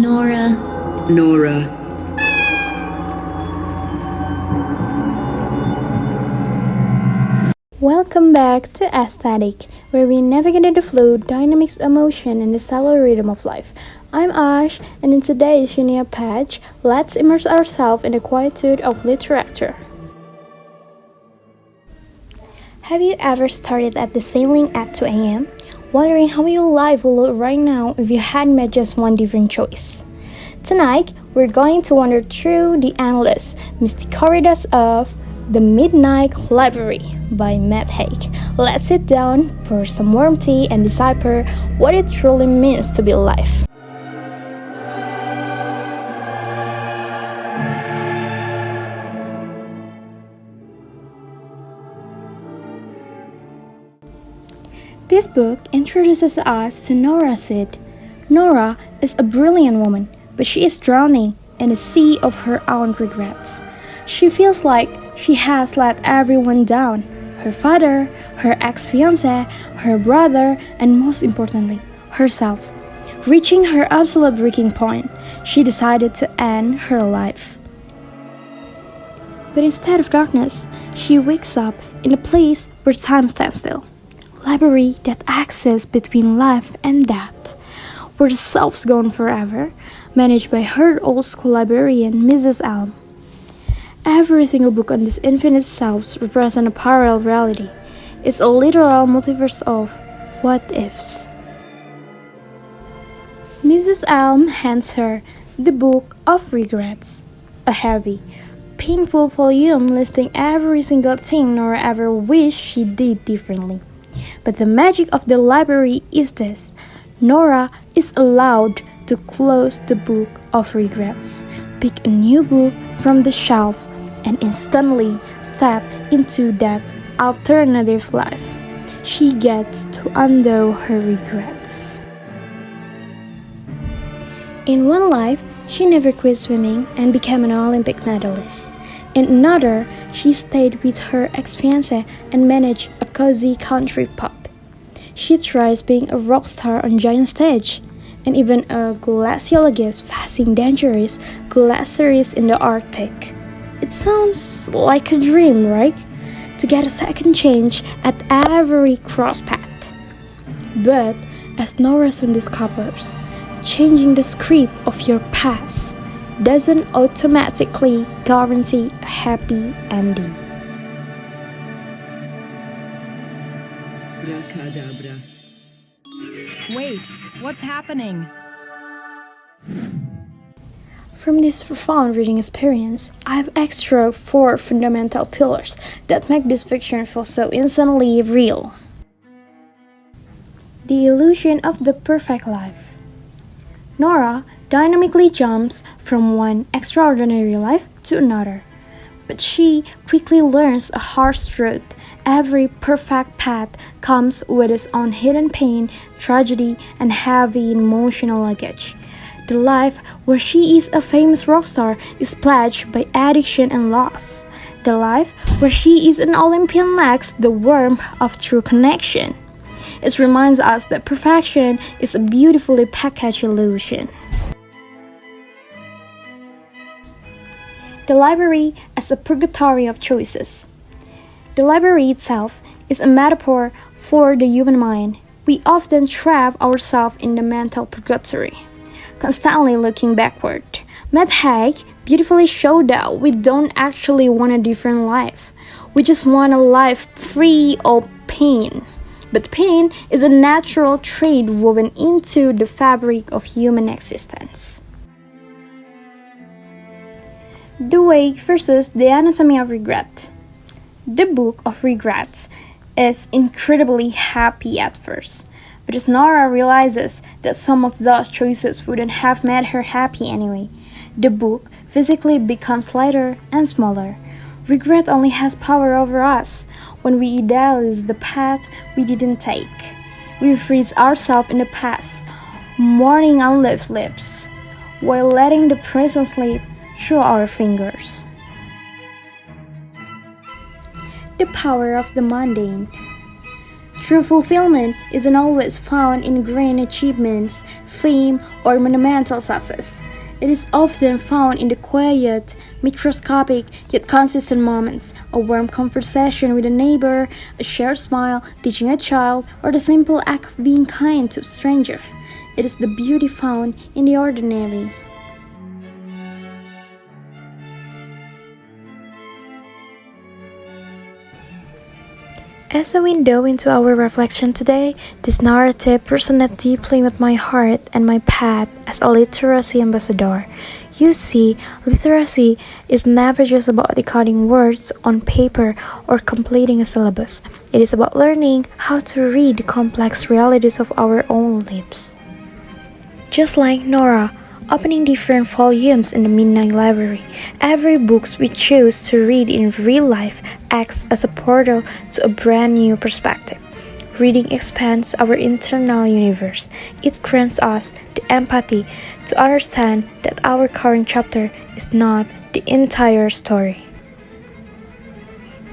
Nora. Nora. Welcome back to Aesthetic, where we navigate the flow, dynamics, emotion, and the subtle rhythm of life. I'm Ash, and in today's unique patch, let's immerse ourselves in the quietude of literature. Have you ever started at the ceiling at 2 a.m., wondering how your life will look right now if you had made just one different choice? Tonight, we're going to wander through the endless, mystic corridors of The Midnight Library by Matt Haig. Let's sit down, pour some warm tea, and decipher what it truly means to be alive. This book introduces us to Nora Sid. Nora is a brilliant woman, but she is drowning in a sea of her own regrets. She feels like she has let everyone down: her father, her ex-fiancé, her brother, and most importantly, herself. Reaching her absolute breaking point, she decided to end her life. But instead of darkness, she wakes up in a place where time stands still. Library that exists between life and death, where the self's gone forever, managed by her old school librarian, Mrs. Elm. Every single book on this infinite selves represents a parallel reality. It's a literal multiverse of what-ifs. Mrs. Elm hands her the Book of Regrets, a heavy, painful volume listing every single thing Nora ever wished she did differently. But the magic of the library is this: Nora is allowed to close the Book of Regrets, pick a new book from the shelf, and instantly step into that alternative life. She gets to undo her regrets. In one life, she never quit swimming and became an Olympic medalist. In another, she stayed with her ex-fiancé and managed a cozy country pub. She tries being a rock star on giant stage, and even a glaciologist facing dangerous glaciers in the Arctic. It sounds like a dream, right? To get a second chance at every crosspath. But as Nora soon discovers, changing the script of your past doesn't automatically guarantee a happy ending. Abracadabra. Wait, what's happening? From this profound reading experience, I've extracted 4 fundamental pillars that make this fiction feel so instantly real. The illusion of the perfect life. Nora dynamically jumps from one extraordinary life to another, but she quickly learns a harsh truth: every perfect path comes with its own hidden pain, tragedy, and heavy emotional luggage. The life where she is a famous rock star is plagued by addiction and loss. The life where she is an Olympian lacks the warmth of true connection. It reminds us that perfection is a beautifully packaged illusion. The library as a purgatory of choices. The library itself is a metaphor for the human mind. We often trap ourselves in the mental purgatory, constantly looking backward. Matt Haig beautifully showed that we don't actually want a different life. We just want a life free of pain. But pain is a natural trait woven into the fabric of human existence. The Way versus the Anatomy of Regret. The Book of Regrets is incredibly happy at first, but as Nora realizes that some of those choices wouldn't have made her happy anyway, the book physically becomes lighter and smaller. Regret only has power over us when we idealize the path we didn't take. We freeze ourselves in the past, mourning unlived lips, while letting the present slip through our fingers. The power of the mundane. True fulfillment isn't always found in grand achievements, fame, or monumental success. It is often found in the quiet, microscopic, yet consistent moments: a warm conversation with a neighbor, a shared smile, teaching a child, or the simple act of being kind to a stranger. It is the beauty found in the ordinary. As a window into our reflection today, this narrative resonated deeply with my heart and my path as a literacy ambassador. You see, literacy is never just about decoding words on paper or completing a syllabus. It is about learning how to read the complex realities of our own lives. Just like Nora, opening different volumes in the Midnight Library, every book we choose to read in real life acts as a portal to a brand new perspective. Reading expands our internal universe. It grants us the empathy to understand that our current chapter is not the entire story.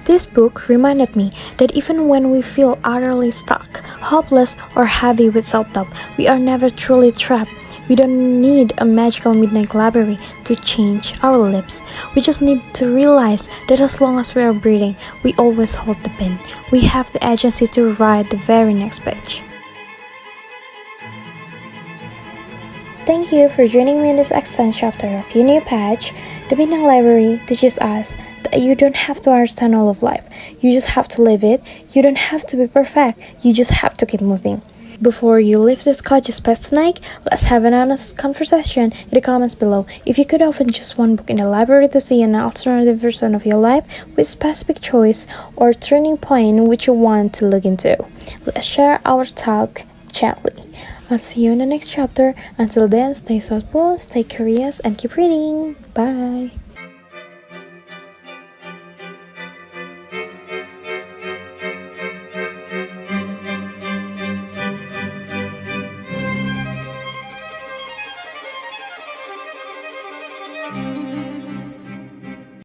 This book reminded me that even when we feel utterly stuck, hopeless, or heavy with self-doubt, we are never truly trapped. We don't need a magical midnight library to change our lives. We just need to realize that as long as we are breathing, we always hold the pen. We have the agency to write the very next page. Thank you for joining me in this excellent chapter of Your New Page. The Midnight Library teaches us that you don't have to understand all of life. You just have to live it. You don't have to be perfect. You just have to keep moving. Before you leave this gorgeous space tonight, let's have an honest conversation in the comments below. If you could open just one book in the library to see an alternative version of your life with specific choice or turning point which you want to look into, let's share our talk gently. I'll see you in the next chapter. Until then, stay thoughtful, stay curious, and keep reading. Bye.